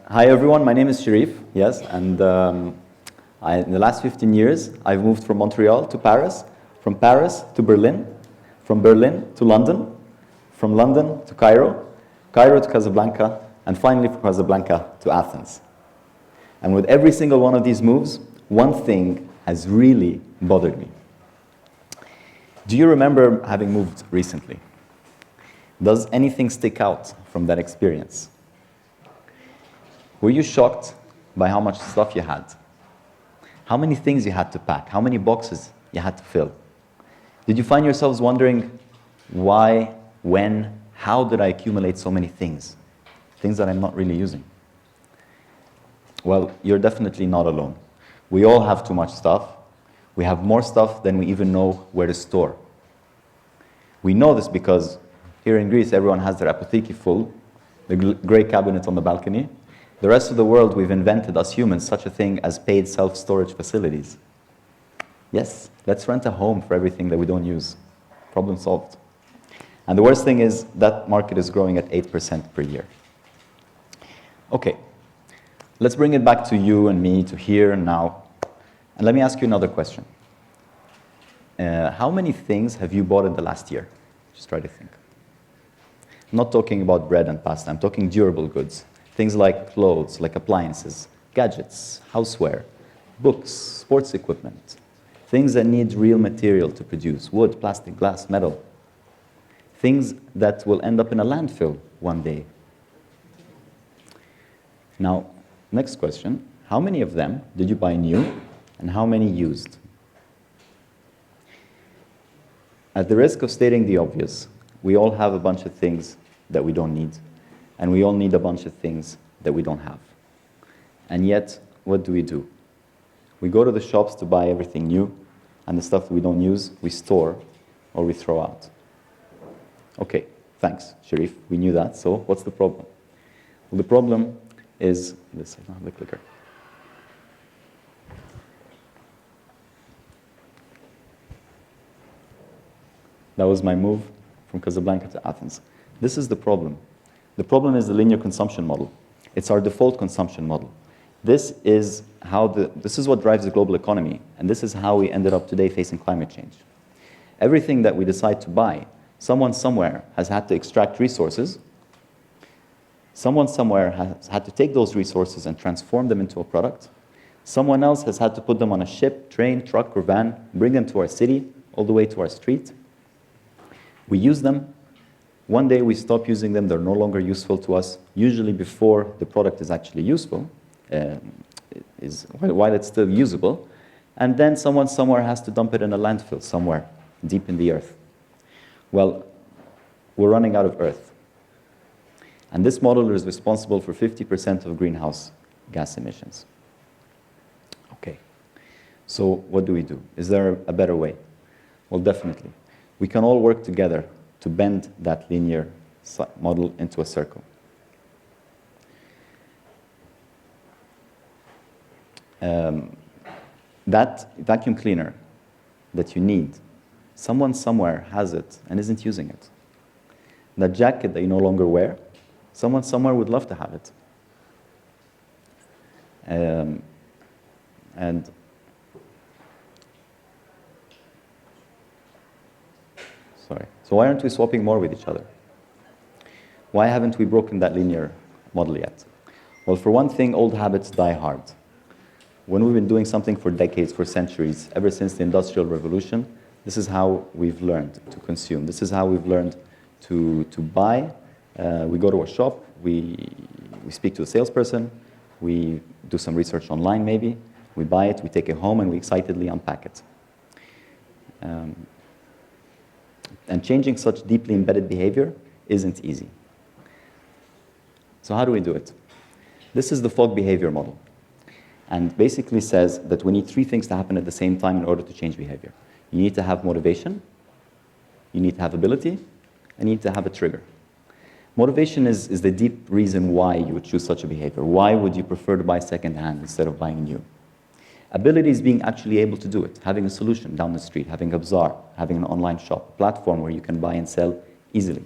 Hi everyone, my name is Sherif, yes, and in the last 15 years, I've moved from Montreal to Paris, from Paris to Berlin, from Berlin to London, from London to Cairo, Cairo to Casablanca, and finally from Casablanca to Athens. And with every single one of these moves, one thing has really bothered me. Do you remember having moved recently? Does anything stick out from that experience? Were you shocked by how much stuff you had? How many things you had to pack? How many boxes you had to fill? Did you find yourselves wondering, why, when, how did I accumulate so many things? Things that I'm not really using. Well, you're definitely not alone. We all have too much stuff. We have more stuff than we even know where to store. We know this because here in Greece, everyone has their apotheki full, the grey cabinet on the balcony. The rest of the world, we've invented, us humans, such a thing as paid self-storage facilities. Yes, let's rent a home for everything that we don't use. Problem solved. And the worst thing is that market is growing at 8% per year. Okay, let's bring it back to you and me, to here and now. And let me ask you another question. How many things have you bought in the last year? Just try to think. I'm not talking about bread and pasta. I'm talking durable goods. Things like clothes, like appliances, gadgets, houseware, books, sports equipment. Things that need real material to produce. Wood, plastic, glass, metal. Things that will end up in a landfill one day. Now, next question. How many of them did you buy new and how many used? At the risk of stating the obvious, we all have a bunch of things that we don't need. And we all need a bunch of things that we don't have. And yet, what do? We go to the shops to buy everything new, and the stuff we don't use, we store or we throw out. Okay, thanks, Sherif. We knew that, so what's the problem? Well, the problem is, this is not the clicker. That was my move from Casablanca to Athens. This is the problem. The problem is the linear consumption model. It's our default consumption model. This is what drives the global economy, and this is how we ended up today facing climate change. Everything that we decide to buy, someone somewhere has had to extract resources. Someone somewhere has had to take those resources and transform them into a product. Someone else has had to put them on a ship, train, truck, or van, bring them to our city, all the way to our street. We use them. One day we stop using them, they're no longer useful to us, usually before the product is actually useful, while it's still usable, and then someone somewhere has to dump it in a landfill somewhere, deep in the earth. Well, we're running out of earth. And this model is responsible for 50% of greenhouse gas emissions. Okay, so what do? Is there a better way? Well, definitely. We can all work together to bend that linear model into a circle. That vacuum cleaner that you need, someone somewhere has it and isn't using it. That jacket that you no longer wear, someone somewhere would love to have it. So why aren't we swapping more with each other? Why haven't we broken that linear model yet? Well, for one thing, old habits die hard. When we've been doing something for decades, for centuries, ever since the Industrial Revolution, this is how we've learned to consume. This is how we've learned to buy. We go to a shop, we speak to a salesperson, we do some research online maybe, we buy it, we take it home, and we excitedly unpack it. And changing such deeply embedded behavior isn't easy. So how do we do it? This is the fog behavior model, and basically says that we need three things to happen at the same time in order to change behavior. You need to have motivation, you need to have ability, and you need to have a trigger. Motivation is the deep reason why you would choose such a behavior. Why would you prefer to buy secondhand instead of buying new? Ability is being actually able to do it, having a solution down the street, having a bazaar, having an online shop, a platform where you can buy and sell easily.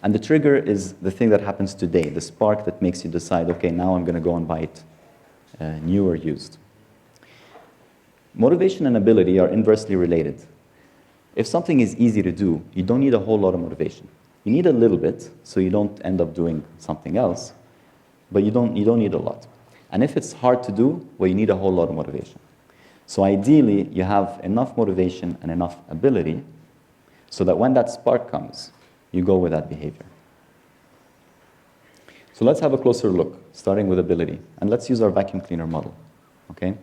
And the trigger is the thing that happens today, the spark that makes you decide, okay, now I'm going to go and buy it new or used. Motivation and ability are inversely related. If something is easy to do, you don't need a whole lot of motivation. You need a little bit, so you don't end up doing something else, but you don't need a lot. And if it's hard to do, well, you need a whole lot of motivation. So ideally, you have enough motivation and enough ability so that when that spark comes, you go with that behavior. So let's have a closer look, starting with ability. And let's use our vacuum cleaner model. Okay?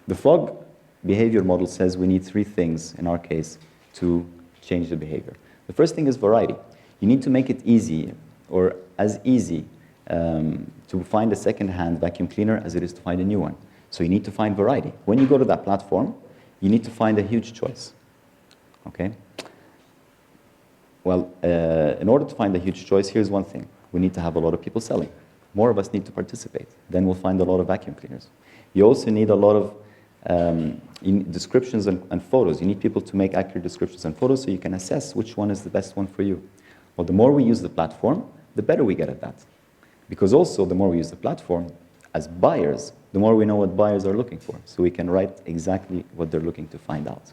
The frog behavior model says we need 3 things, in our case, to change the behavior. The first thing is variety. You need to make it easy, or as easy, to find a second-hand vacuum cleaner as it is to find a new one. So you need to find variety. When you go to that platform, you need to find a huge choice. Okay? Well, in order to find a huge choice, here's one thing. We need to have a lot of people selling. More of us need to participate. Then we'll find a lot of vacuum cleaners. You also need a lot of descriptions and photos. You need people to make accurate descriptions and photos so you can assess which one is the best one for you. Well, the more we use the platform, the better we get at that. Because also, the more we use the platform, as buyers, the more we know what buyers are looking for. So we can write exactly what they're looking to find out.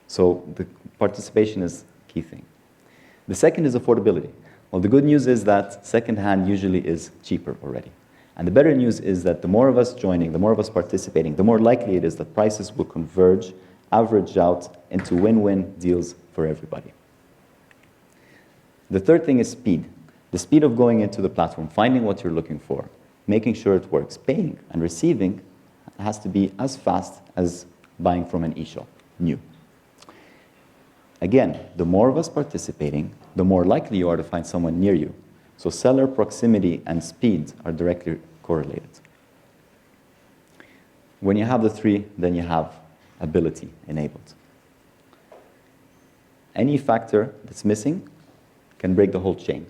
So the participation is a key thing. The second is affordability. Well, the good news is that secondhand usually is cheaper already. And the better news is that the more of us joining, the more of us participating, the more likely it is that prices will converge, average out into win-win deals for everybody. The third thing is speed. The speed of going into the platform, finding what you're looking for, making sure it works, paying and receiving has to be as fast as buying from an e-shop, new. Again, the more of us participating, the more likely you are to find someone near you. So seller proximity and speed are directly correlated. When you have the 3, then you have ability enabled. Any factor that's missing can break the whole chain.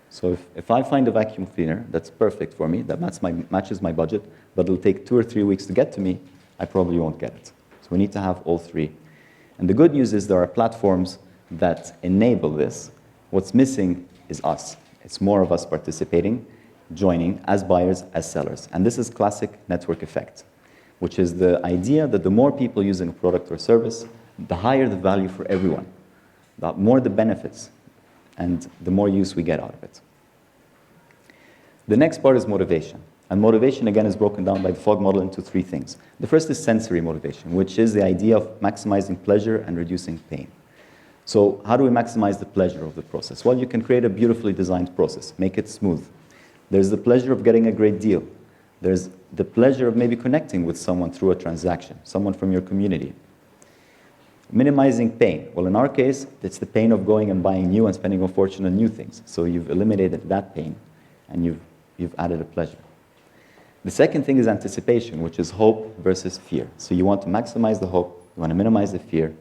So if I find a vacuum cleaner that's perfect for me, that matches my budget, but it'll take 2 or 3 weeks to get to me, I probably won't get it. So we need to have all 3. And the good news is there are platforms that enable this. What's missing is us. It's more of us participating, joining as buyers, as sellers. And this is classic network effect, which is the idea that the more people using a product or service, the higher the value for everyone, the more the benefits, and the more use we get out of it. The next part is motivation. And motivation, again, is broken down by the FOG model into 3 things. The first is sensory motivation, which is the idea of maximizing pleasure and reducing pain. So how do we maximize the pleasure of the process? Well, you can create a beautifully designed process, make it smooth. There's the pleasure of getting a great deal. There's the pleasure of maybe connecting with someone through a transaction, someone from your community. Minimizing pain. Well, in our case, it's the pain of going and buying new and spending a fortune on new things. So you've eliminated that pain, and you've added a pleasure. The second thing is anticipation, which is hope versus fear. So you want to maximize the hope, you want to minimize the fear.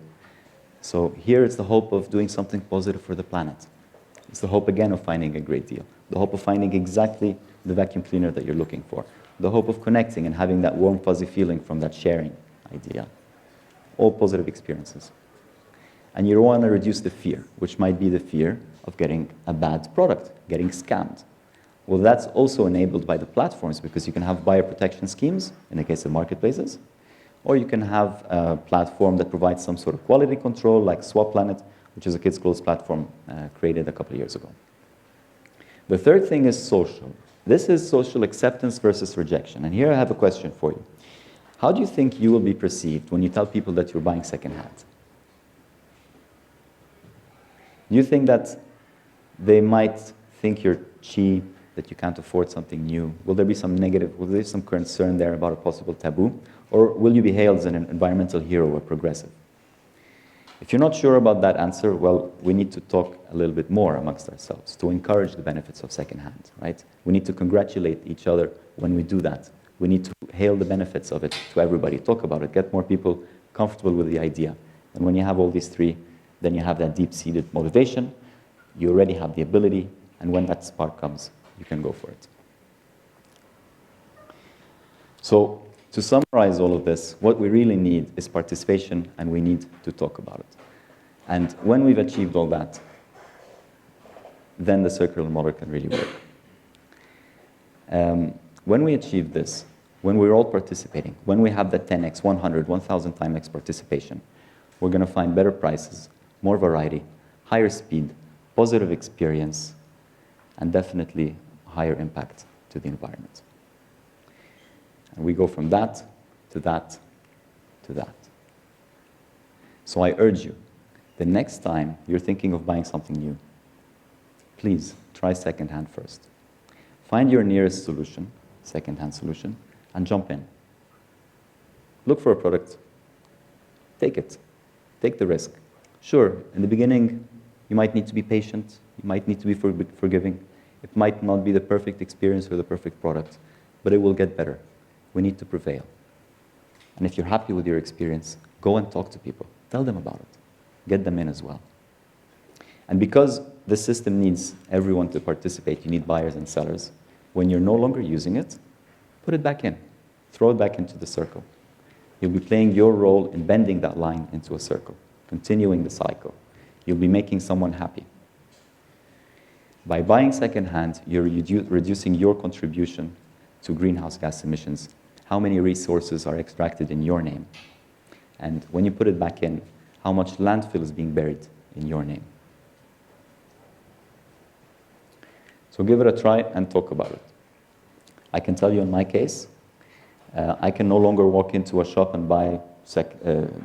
So here it's the hope of doing something positive for the planet. It's the hope, again, of finding a great deal. The hope of finding exactly the vacuum cleaner that you're looking for. The hope of connecting and having that warm, fuzzy feeling from that sharing idea. All positive experiences. And you want to reduce the fear, which might be the fear of getting a bad product, getting scammed. Well, that's also enabled by the platforms because you can have buyer protection schemes in the case of marketplaces, or you can have a platform that provides some sort of quality control like Swap Planet, which is a kids' clothes platform created a couple of years ago. The third thing is social. This is social acceptance versus rejection. And here I have a question for you. How do you think you will be perceived when you tell people that you're buying secondhand? Do you think that they might think you're cheap, that you can't afford something new? Will there be some negative, will there be some concern there about a possible taboo? Or will you be hailed as an environmental hero or progressive? If you're not sure about that answer, well, we need to talk a little bit more amongst ourselves to encourage the benefits of secondhand, right? We need to congratulate each other when we do that. We need to hail the benefits of it to everybody, talk about it, get more people comfortable with the idea. And when you have all these 3, then you have that deep-seated motivation, you already have the ability, and when that spark comes, you can go for it. So, to summarize all of this, what we really need is participation, and we need to talk about it. And when we've achieved all that, then the circular model can really work. When we achieve this, when we're all participating, when we have that 10x, 100, 1,000 times X participation, we're going to find better prices, more variety, higher speed, positive experience, and definitely higher impact to the environment. And we go from that to that to that. So I urge you, the next time you're thinking of buying something new, please try secondhand first. Find your nearest solution, secondhand solution, and jump in. Look for a product. Take it. Take the risk. Sure, in the beginning, you might need to be patient. You might need to be forgiving. It might not be the perfect experience or the perfect product, but it will get better. We need to prevail. And if you're happy with your experience, go and talk to people. Tell them about it. Get them in as well. And because the system needs everyone to participate, you need buyers and sellers. When you're no longer using it, put it back in. Throw it back into the circle. You'll be playing your role in bending that line into a circle, continuing the cycle. You'll be making someone happy. By buying secondhand, you're reducing your contribution to greenhouse gas emissions. How many resources are extracted in your name? And when you put it back in, how much landfill is being buried in your name? So give it a try and talk about it. I can tell you in my case, I can no longer walk into a shop and buy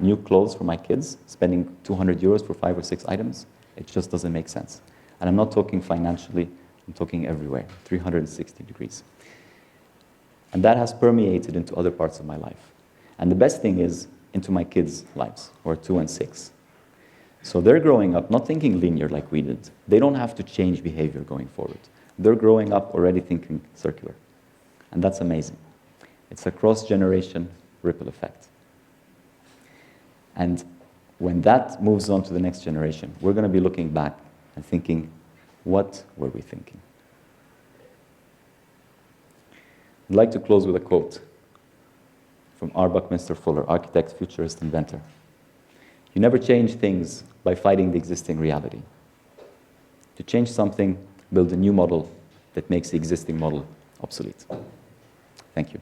new clothes for my kids, spending 200 euros for 5 or 6 items. It just doesn't make sense. And I'm not talking financially, I'm talking everywhere, 360 degrees. And that has permeated into other parts of my life. And the best thing is into my kids' lives, who are 2 and 6. So they're growing up not thinking linear like we did. They don't have to change behavior going forward. They're growing up already thinking circular. And that's amazing. It's a cross-generation ripple effect. And when that moves on to the next generation, we're going to be looking back and thinking, what were we thinking? I'd like to close with a quote from R. Buckminster Fuller, architect, futurist, inventor. You never change things by fighting the existing reality. To change something, build a new model that makes the existing model obsolete. Thank you.